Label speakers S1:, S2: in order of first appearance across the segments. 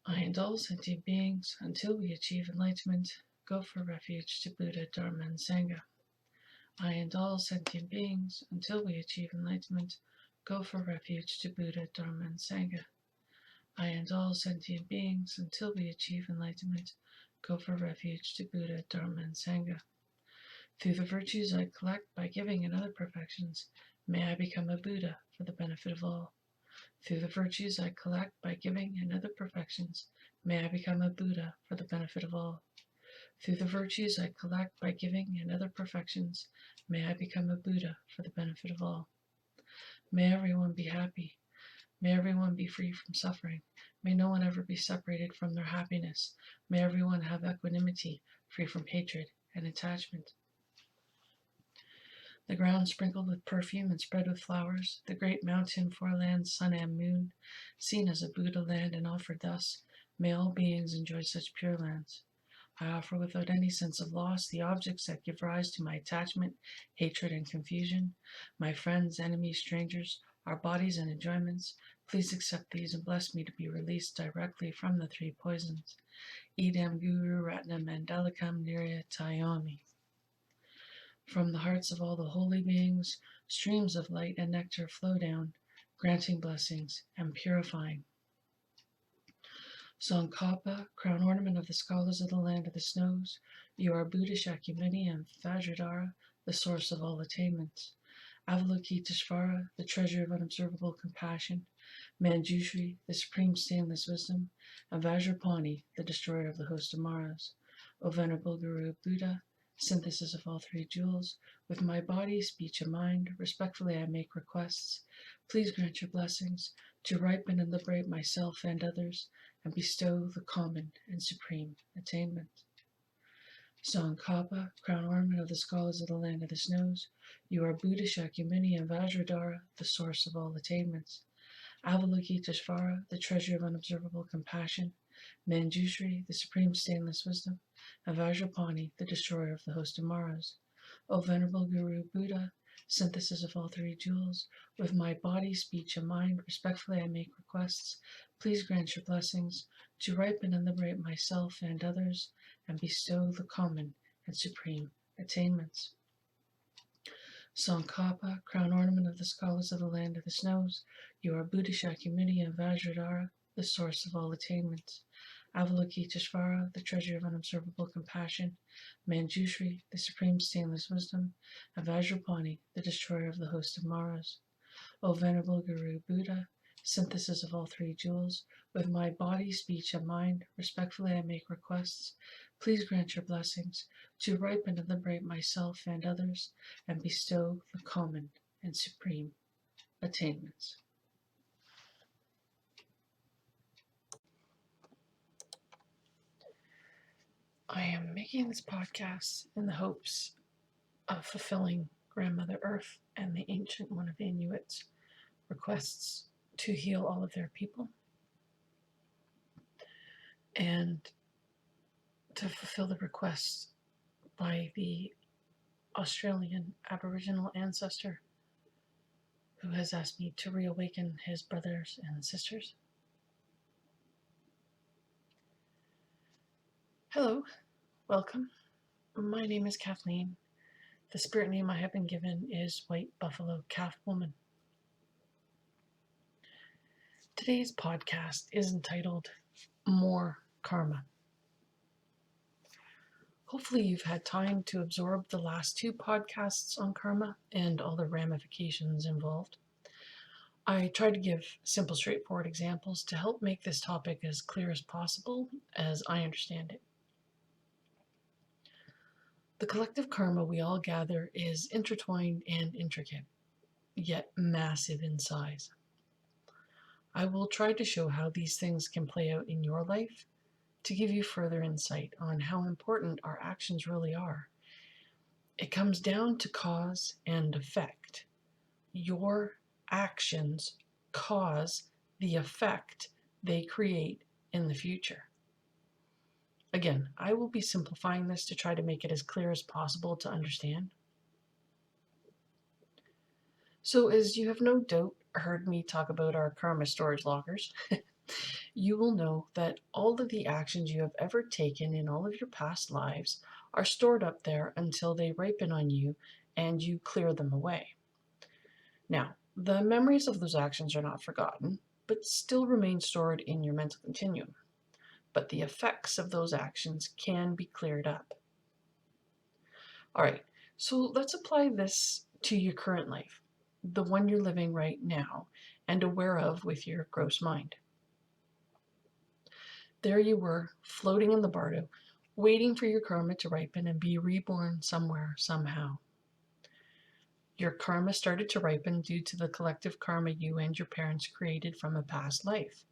S1: I and all sentient beings, until we achieve enlightenment, go for refuge to Buddha, Dharma, and Sangha. I and all sentient beings, until we achieve enlightenment, go for refuge to Buddha, Dharma, and Sangha. I and all sentient beings, until we achieve enlightenment, go for refuge to Buddha, Dharma, and Sangha. Through the virtues I collect by giving and other perfections, may I become a Buddha for the benefit of all. Through the virtues I collect by giving and other perfections, may I become a Buddha for the benefit of all. Through the virtues I collect by giving and other perfections, may I become a Buddha for the benefit of all. May everyone be happy. May everyone be free from suffering. May no one ever be separated from their happiness. May everyone have equanimity, free from hatred and attachment. The ground sprinkled with perfume and spread with flowers, the great mountain, four lands, sun and moon, seen as a Buddha land and offered thus, may all beings enjoy such pure lands. I offer without any sense of loss the objects that give rise to my attachment, hatred, and confusion, my friends, enemies, strangers, our bodies and enjoyments. Please accept these and bless me to be released directly from the three poisons. Idam Guru Ratna Mandalikam Niryatayami. From the hearts of all the holy beings, streams of light and nectar flow down, granting blessings and purifying. Tsongkhapa, crown ornament of the scholars of the land of the snows, you are Buddha Shakyamuni and Vajradhara, the source of all attainments. Avalokiteshvara, the treasure of unobservable compassion, Manjushri, the supreme stainless wisdom, and Vajrapani, the destroyer of the host of Maras. O Venerable Guru Buddha, synthesis of all three jewels, with my body, speech, and mind, respectfully I make requests. Please grant your blessings to ripen and liberate myself and others, and bestow the common and supreme attainment. Tsongkhapa, crown ornament of the scholars of the land of the snows, you are Buddha Shakyamuni and Vajradhara, the source of all attainments. Avalokiteshvara, the treasure of unobservable compassion, Manjushri, the supreme stainless wisdom, and Vajrapani, the destroyer of the host of Maras. O Venerable Guru Buddha, synthesis of all three jewels, with my body, speech, and mind, respectfully I make requests. Please grant your blessings to ripen and liberate myself and others, and bestow the common and supreme attainments. Tsongkhapa, crown ornament of the scholars of the land of the snows, you are Buddha Shakyamuni and Vajradhara, the source of all attainments. Avalokiteshvara, the treasure of unobservable compassion, Manjushri, the supreme stainless wisdom, and Vajrapani, the destroyer of the host of Maras. O Venerable Guru Buddha, synthesis of all three jewels, with my body, speech, and mind, respectfully I make requests. Please grant your blessings to ripen and liberate myself and others, and bestow the common and supreme attainments. I am making this podcast in the hopes of fulfilling Grandmother Earth and the Ancient One of the Inuit's requests to heal all of their people, and to fulfill the requests by the Australian Aboriginal ancestor who has asked me to reawaken his brothers and sisters. Hello, welcome. My name is Kathleen. The spirit name I have been given is White Buffalo Calf Woman. Today's podcast is entitled More Karma. Hopefully you've had time to absorb the last two podcasts on karma and all the ramifications involved. I tried to give simple, straightforward examples to help make this topic as clear as possible as I understand it. The collective karma we all gather is intertwined and intricate, yet massive in size. I will try to show how these things can play out in your life to give you further insight on how important our actions really are. It comes down to cause and effect. Your actions cause the effect they create in the future. Again, I will be simplifying this to try to make it as clear as possible to understand. So, as you have no doubt heard me talk about our karma storage lockers, You will know that all of the actions you have ever taken in all of your past lives are stored up there until they ripen on you and you clear them away. Now, the memories of those actions are not forgotten, but still remain stored in your mental continuum. But the effects of those actions can be cleared up. All right, so let's apply this to your current life, the one you're living right now and aware of with your gross mind. There you were, floating in the bardo, waiting for your karma to ripen and be reborn somewhere, somehow. Your karma started to ripen due to the collective karma you and your parents created from a past life.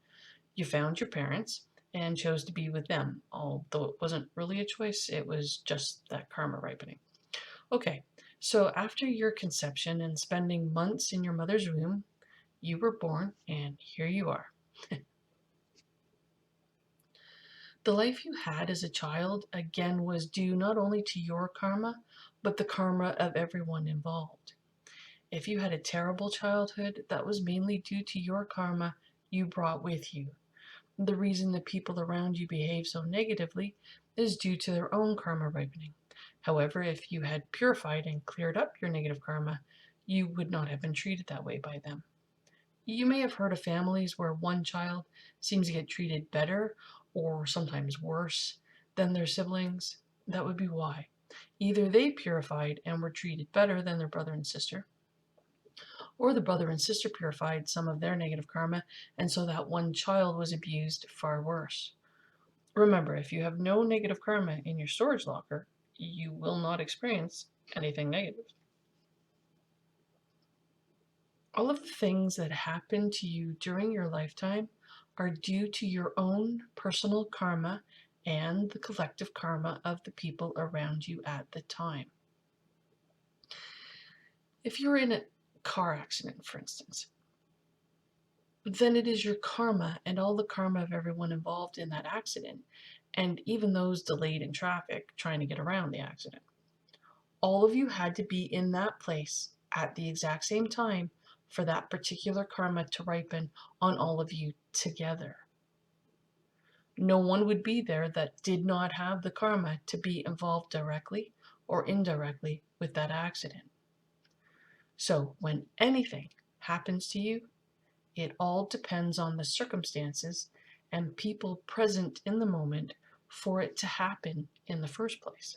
S1: You found your parents and chose to be with them, although it wasn't really a choice, it was just that karma ripening. Okay, so after your conception and spending months in your mother's womb, you were born, and here you are. The life you had as a child, again, was due not only to your karma, but the karma of everyone involved. If you had a terrible childhood, that was mainly due to your karma you brought with you. The reason the people around you behave so negatively is due to their own karma ripening. However, if you had purified and cleared up your negative karma, you would not have been treated that way by them. You may have heard of families where one child seems to get treated better or sometimes worse than their siblings. That would be why. Either they purified and were treated better than their brother and sister, or the brother and sister purified some of their negative karma, and so that one child was abused far worse. Remember, if you have no negative karma in your storage locker, you will not experience anything negative. All of the things that happen to you during your lifetime are due to your own personal karma and the collective karma of the people around you at the time. If you're in a car accident, for instance, then it is your karma and all the karma of everyone involved in that accident, and even those delayed in traffic trying to get around the accident. All of you had to be in that place at the exact same time for that particular karma to ripen on all of you together. No one would be there that did not have the karma to be involved directly or indirectly with that accident. So when anything happens to you, it all depends on the circumstances and people present in the moment for it to happen in the first place.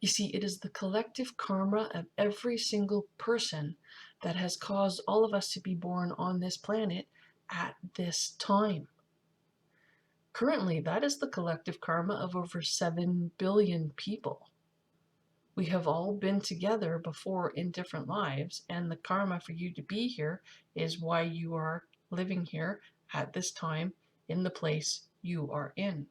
S1: You see, it is the collective karma of every single person that has caused all of us to be born on this planet at this time. Currently, that is the collective karma of over 7 billion people. We have all been together before in different lives, and the karma for you to be here is why you are living here at this time in the place you are in.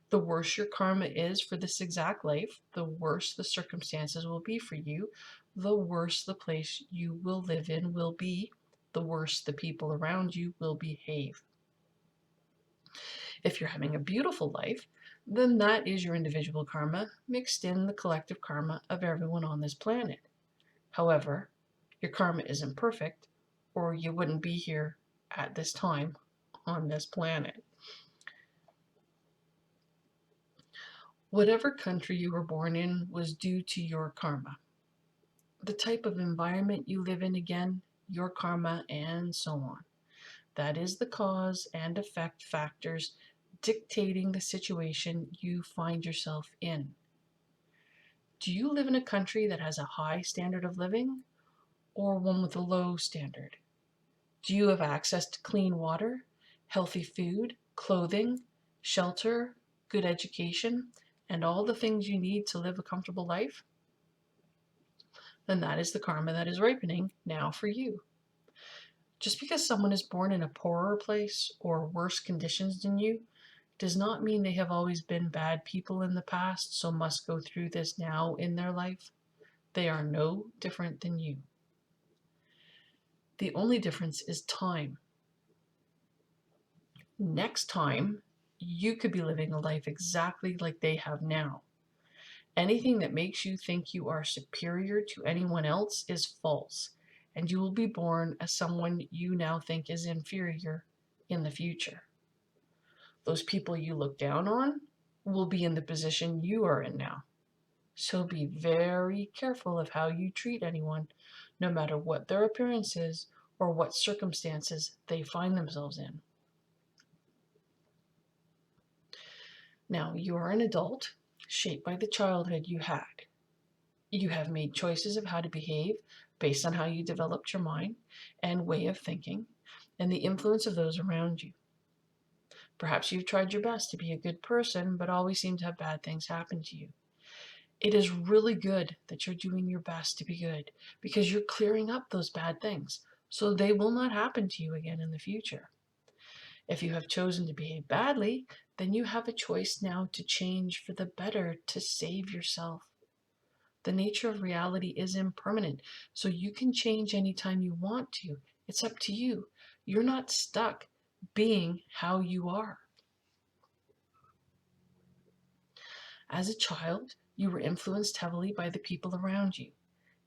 S1: The worse your karma is for this exact life, the worse the circumstances will be for you, the worse the place you will live in will be, the worse the people around you will behave. If you're having a beautiful life, then that is your individual karma mixed in the collective karma of everyone on this planet. However, your karma isn't perfect, or you wouldn't be here at this time on this planet. Whatever country you were born in was due to your karma. The type of environment you live in, again, your karma, and so on. That is the cause and effect factors dictating the situation you find yourself in. Do you live in a country that has a high standard of living or one with a low standard? Do you have access to clean water, healthy food, clothing, shelter, good education, and all the things you need to live a comfortable life? Then that is the karma that is ripening now for you. Just because someone is born in a poorer place or worse conditions than you does not mean they have always been bad people in the past, so must go through this now in their life. They are no different than you. The only difference is time. Next time, you could be living a life exactly like they have now. Anything that makes you think you are superior to anyone else is false. and you will be born as someone you now think is inferior in the future. Those people you look down on will be in the position you are in now. So be very careful of how you treat anyone, no matter what their appearance is or what circumstances they find themselves in. Now, you are an adult, shaped by the childhood you had. You have made choices of how to behave based on how you developed your mind and way of thinking and the influence of those around you. Perhaps you've tried your best to be a good person, but always seem to have bad things happen to you. It is really good that you're doing your best to be good because you're clearing up those bad things so they will not happen to you again in the future. If you have chosen to behave badly, then you have a choice now to change for the better to save yourself. The nature of reality is impermanent, so you can change anytime you want to. It's up to you. You're not stuck being how you are. As a child, you were influenced heavily by the people around you.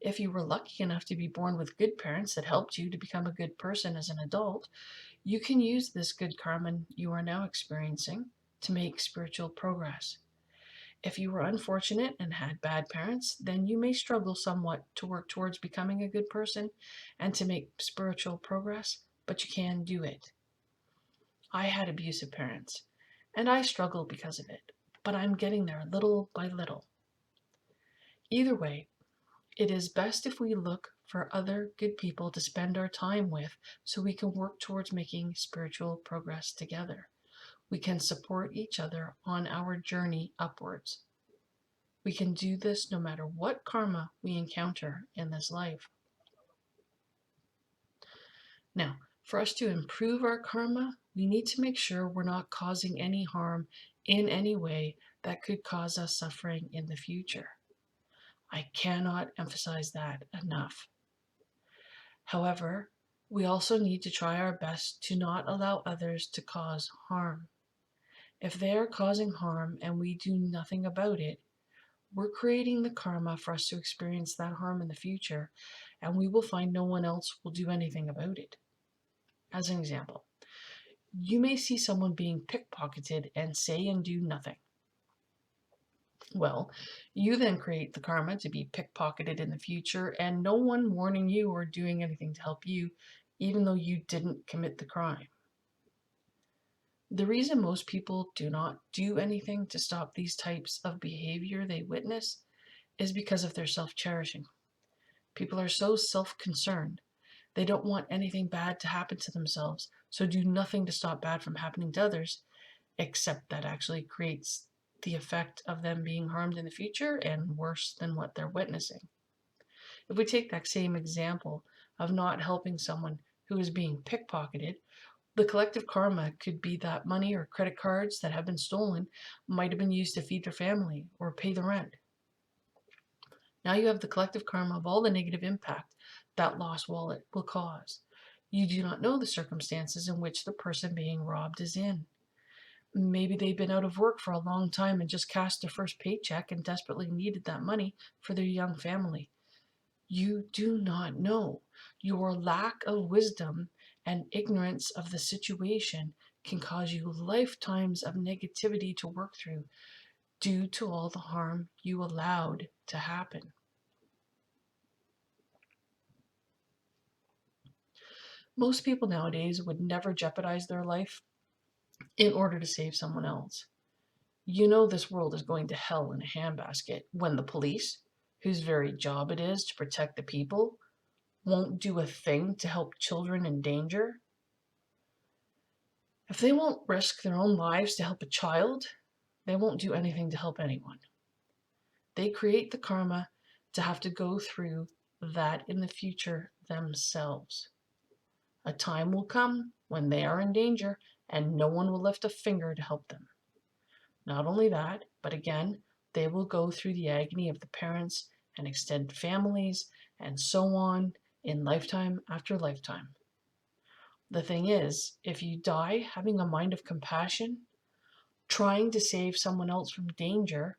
S1: If you were lucky enough to be born with good parents that helped you to become a good person as an adult, you can use this good karma you are now experiencing to make spiritual progress. If you were unfortunate and had bad parents, then you may struggle somewhat to work towards becoming a good person and to make spiritual progress, but you can do it. I had abusive parents, and I struggled because of it, but I'm getting there little by little. Either way, it is best if we look for other good people to spend our time with so we can work towards making spiritual progress together. We can support each other on our journey upwards. We can do this no matter what karma we encounter in this life. Now, for us to improve our karma, we need to make sure we're not causing any harm in any way that could cause us suffering in the future. I cannot emphasize that enough. However, we also need to try our best to not allow others to cause harm. If they are causing harm and we do nothing about it, we're creating the karma for us to experience that harm in the future, and we will find no one else will do anything about it. As an example, you may see someone being pickpocketed and say and do nothing. Well, you then create the karma to be pickpocketed in the future, and no one warning you or doing anything to help you, even though you didn't commit the crime. The reason most people do not do anything to stop these types of behavior they witness is because of their self-cherishing. People are so self-concerned. They don't want anything bad to happen to themselves, so do nothing to stop bad from happening to others, except that actually creates the effect of them being harmed in the future and worse than what they're witnessing. If we take that same example of not helping someone who is being pickpocketed, the collective karma could be that money or credit cards that have been stolen might have been used to feed their family or pay the rent. Now you have the collective karma of all the negative impact that lost wallet will cause. You do not know the circumstances in which the person being robbed is in. Maybe they've been out of work for a long time and just cashed their first paycheck and desperately needed that money for their young family. You do not know. Your lack of wisdom and ignorance of the situation can cause you lifetimes of negativity to work through due to all the harm you allowed to happen. Most people nowadays would never jeopardize their life in order to save someone else. You know this world is going to hell in a handbasket when the police, whose very job it is to protect the people, won't do a thing to help children in danger. If they won't risk their own lives to help a child, they won't do anything to help anyone. They create the karma to have to go through that in the future themselves. A time will come when they are in danger and no one will lift a finger to help them. Not only that, but again, they will go through the agony of the parents and extended families and so on in lifetime after lifetime. The thing is, if you die having a mind of compassion, trying to save someone else from danger,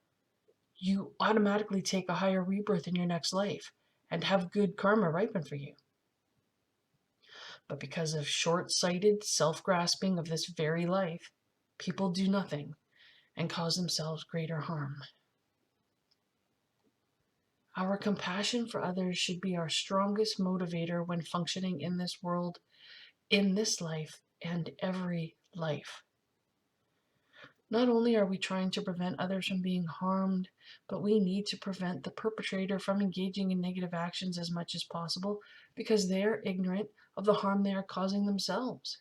S1: you automatically take a higher rebirth in your next life and have good karma ripen for you. But because of short-sighted self-grasping of this very life, people do nothing and cause themselves greater harm. Our compassion for others should be our strongest motivator when functioning in this world, in this life, and every life. Not only are we trying to prevent others from being harmed, but we need to prevent the perpetrator from engaging in negative actions as much as possible because they're ignorant of the harm they are causing themselves.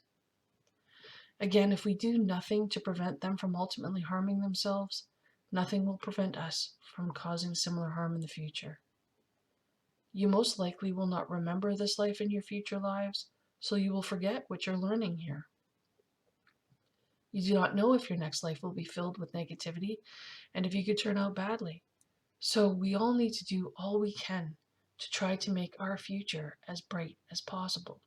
S1: Again, if we do nothing to prevent them from ultimately harming themselves, nothing will prevent us from causing similar harm in the future. You most likely will not remember this life in your future lives, so you will forget what you're learning here. You do not know if your next life will be filled with negativity and if you could turn out badly. So we all need to do all we can to try to make our future as bright as possible.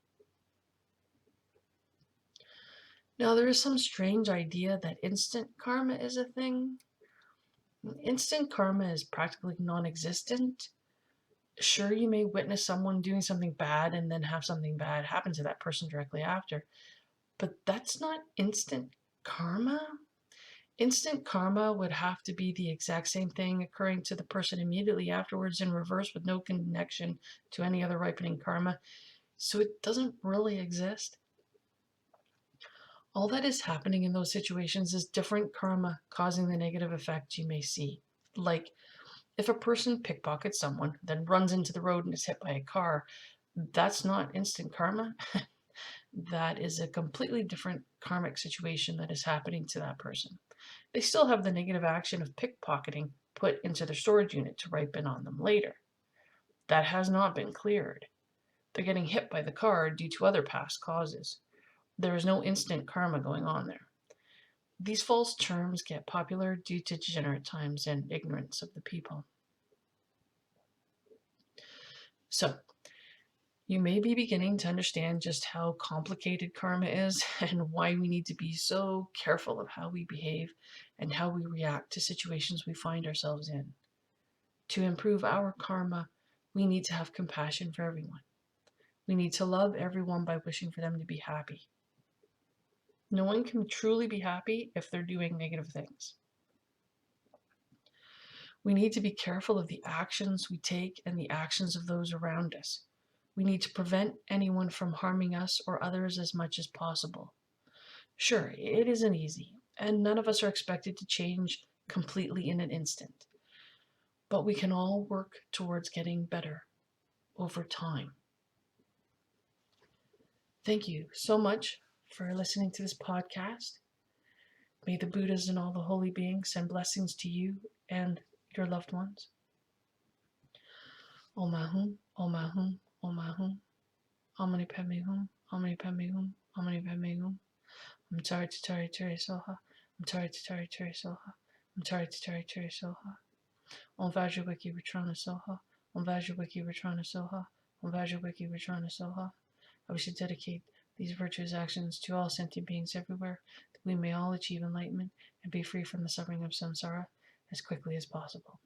S1: Now, there is some strange idea that instant karma is a thing. Instant karma is practically non-existent. Sure, you may witness someone doing something bad and then have something bad happen to that person directly after, but that's not instant karma. Instant karma would have to be the exact same thing occurring to the person immediately afterwards in reverse with no connection to any other ripening karma, so it doesn't really exist. All that is happening in those situations is different karma causing the negative effect you may see. Like, if a person pickpockets someone, then runs into the road and is hit by a car, that's not instant karma. That is a completely different karmic situation that is happening to that person. They still have the negative action of pickpocketing put into their storage unit to ripen on them later. That has not been cleared. They're getting hit by the car due to other past causes. There is no instant karma going on there. These false terms get popular due to degenerate times and ignorance of the people. So, you may be beginning to understand just how complicated karma is and why we need to be so careful of how we behave and how we react to situations we find ourselves in. To improve our karma, we need to have compassion for everyone. We need to love everyone by wishing for them to be happy. No one can truly be happy if they're doing negative things. We need to be careful of the actions we take and the actions of those around us. We need to prevent anyone from harming us or others as much as possible. Sure, it isn't easy, and none of us are expected to change completely in an instant. But we can all work towards getting better over time. Thank you so much for listening to this podcast. May the Buddhas and all the holy beings send blessings to you and your loved ones. Om Ahum, Om Ahum, Om Ahum. Omni Padme Hum, Omni Padme Hum, Omni Padme Hum. I'm sorry to Tari Tari Soha. I'm sorry to Tari Tari Soha. I'm sorry to Tari Tari Soha. Om Vajrayawaki Vitrana Soha. Om Vajrayawaki Vitrana Soha. Om Vajrayawaki Vitrana Soha. I wish to dedicate these virtuous actions to all sentient beings everywhere, that we may all achieve enlightenment and be free from the suffering of samsara as quickly as possible.